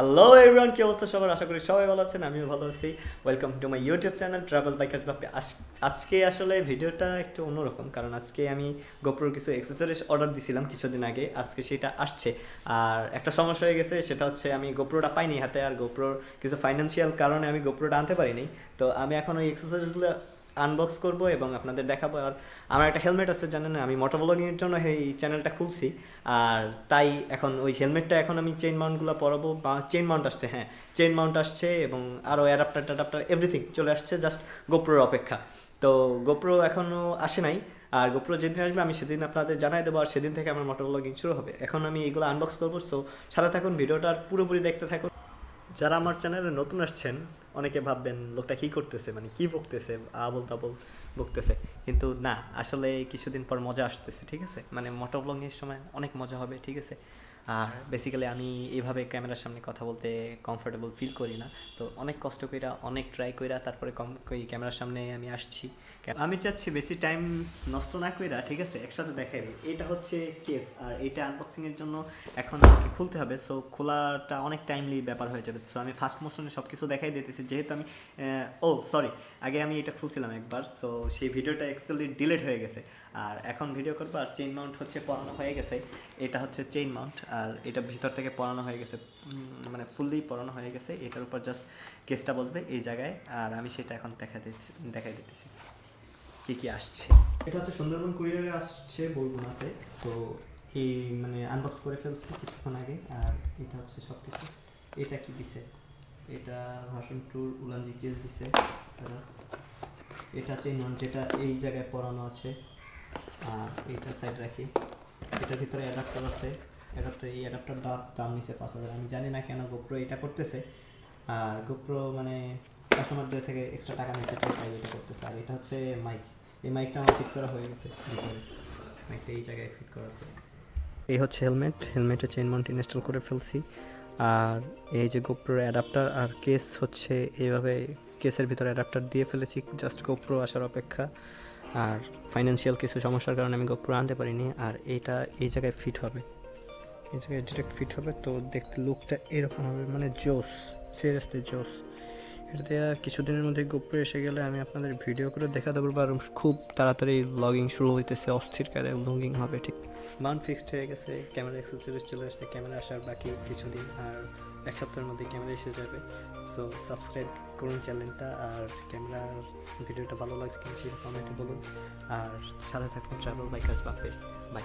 Hello everyone, কি অবস্থা সবার? আশা করি সবাই ভালো আছেন, আমিও ভালো আছি। Welcome to my YouTube channel travel bikers Bappi. আজকে আসলে ভিডিওটা একটু অন্যরকম, কারণ আজকে আমি গোপ্রোর কিছু অ্যাক্সেসরিজ অর্ডার দিছিলাম কিছুদিন আগে। আজকে সেটা আসছে। আর একটা সমস্যা হয়ে গেছে, সেটা হচ্ছে আমি গোপ্রোটা পাইনি হাতে, আর গোপ্রোর কিছু ফাইন্যান্সিয়াল কারণে আমি গোপ্রোটা আনতে পারিনি। তো আমি এখন ওই অ্যাক্সেসরিজগুলো আনবক্স করব এবং আপনাদের দেখাবো। আর আমার একটা হেলমেট আছে, জানেন, আমি মোটোব্লগিংয়ের জন্য এই চ্যানেলটা খুলছি। আর তাই এখন ওই হেলমেটটা এখন আমি চেইন মাউন্টগুলো পরাবো, বা চেইন মাউন্ট আসছে, হ্যাঁ চেইন মাউন্ট আসছে, এবং আরও অ্যাডাপ্টার ট্যাডাপ্টার এভরিথিং চলে আসছে, জাস্ট গোপ্রোর অপেক্ষা। তো গোপ্রো এখনও আসে নাই। আর গোপ্রো যেদিন আসবে আমি সেদিন আপনাদের জানাই দেবো, আর সেদিন থেকে আমার মোটোব্লগিং শুরু হবে। এখন আমি এগুলো আনবক্স করবো, সো সাথে থাকুন, ভিডিওটার পুরোপুরি দেখতে থাকুন। যারা আমার চ্যানেলে নতুন আসছেন, অনেকে ভাববেন লোকটা কী করতেছে, মানে কী বকতেছে, আবল তাবল বকতেছে। কিন্তু না, আসলে কিছুদিন পর মজা আসতেছে, ঠিক আছে? মানে মোটোব্লগিংয়ের সময় অনেক মজা হবে, ঠিক আছে? আর বেসিক্যালি আমি এইভাবে ক্যামেরার সামনে কথা বলতে কমফোর্টেবল ফিল করি না। তো অনেক কষ্ট কইরা, অনেক ট্রাই কইরা তারপরে ওই ক্যামেরার সামনে আমি আসছি। আমি চাচ্ছি বেশি টাইম নষ্ট না কইরা, ঠিক আছে, একসাথে দেখাই দিই। এটা হচ্ছে কেস, আর এটা আনবক্সিংয়ের জন্য এখন আমাকে খুলতে হবে। সো খোলাটা অনেক টাইমলি ব্যাপার হয়ে যাবে। সো আমি ফার্স্ট মোশনে সব কিছু দেখাই দিতেছি, যেহেতু আমি সরি, আগে আমি এটা খুলছিলাম একবার। সো সেই ভিডিওটা অ্যাকচুয়ালি ডিলিট হয়ে গেছে। আর এখন ভিডিও করবো। আর চেইন মাউন্ট হচ্ছে পরানো হয়ে গেছে। এটা হচ্ছে চেইন মাউন্ট, আর এটা ভিতর থেকে পরানো হয়ে গেছে, মানে ফুললি পরানো হয়ে গেছে। এটার উপর জাস্ট কেসটা বসবে এই জায়গায়, আর আমি সেটা এখন দেখাই দিতেছি কী কী আসছে। এটা হচ্ছে সুন্দরবন কুরিয়ারে আসছে বলগুনাতে। তো এই মানে আনবক্স করে ফেলছি কিছুক্ষণ আগে। আর এটা হচ্ছে সব কিছু। এটা কি দিছে? এটা ভার্সন টুর উলানজি কেস দিছে। এটা চেইন মাউন্ট, যেটা এই জায়গায় পরানো আছে। আর এইটা সাইড রাখি। এটার ভিতরে অ্যাডাপ্টার আছে। এই অ্যাডাপ্টার দাম নিছে 5,000। আমি জানি না কেন গোপ্রো এটা করতেছে। আর গোপ্রো মানে কাস্টমারদের থেকে এক্সট্রা টাকা নিতে চাই, তাই এটা করতেছে। আর এটা হচ্ছে মাইক। এই মাইকটা আমার ফিট করা হয়ে গেছে ভিতরে। মাইকটা এই জায়গায় ফিট করা আছে। এই হচ্ছে হেলমেটে চেইন মাউন্ট ইনস্টল করে ফেলছি। আর এই যে গোপ্রোর অ্যাডাপ্টার আর কেস হচ্ছে এইভাবে, কেসের ভিতরে অ্যাডাপ্টার দিয়ে ফেলেছি, জাস্ট গোপ্রো আসার অপেক্ষা। আর ফাইন্যান্সিয়াল কিছু সমস্যার কারণে আমি গোপ্রো আনতে পারিনি। আর এইটা এই জায়গায় ফিট হবে, এই জায়গায় ডিরেক্ট ফিট হবে। তো দেখতে লুকটা এরকম হবে, মানে জোস, সিরিয়াসলি জোস। এটাতে কিছুদিনের মধ্যে গোপ্রো এসে গেলে আমি আপনাদের ভিডিও করে দেখাতে পারবো। আর খুব তাড়াতাড়ি ব্লগিং শুরু হইতেছে, অস্থির কাজে ব্লগিং হবে। ঠিক মাউন্ট ফিক্সড হয়ে গেছে, ক্যামেরা অ্যাক্সেসরিজ চলে আসছে, ক্যামেরা আসার বাকি কিছুদিন, আর এক সপ্তাহের মধ্যে ক্যামেরা এসে যাবে। সো সাবস্ক্রাইব করুন চ্যানেলটা। আর ক্যামেরার ভিডিওটা ভালো লাগছে কিনা সেটা কমেন্টে বলুন। আর সাথে থাকুন ট্রাভেল বাইকার্স বাপ্পির। বাই।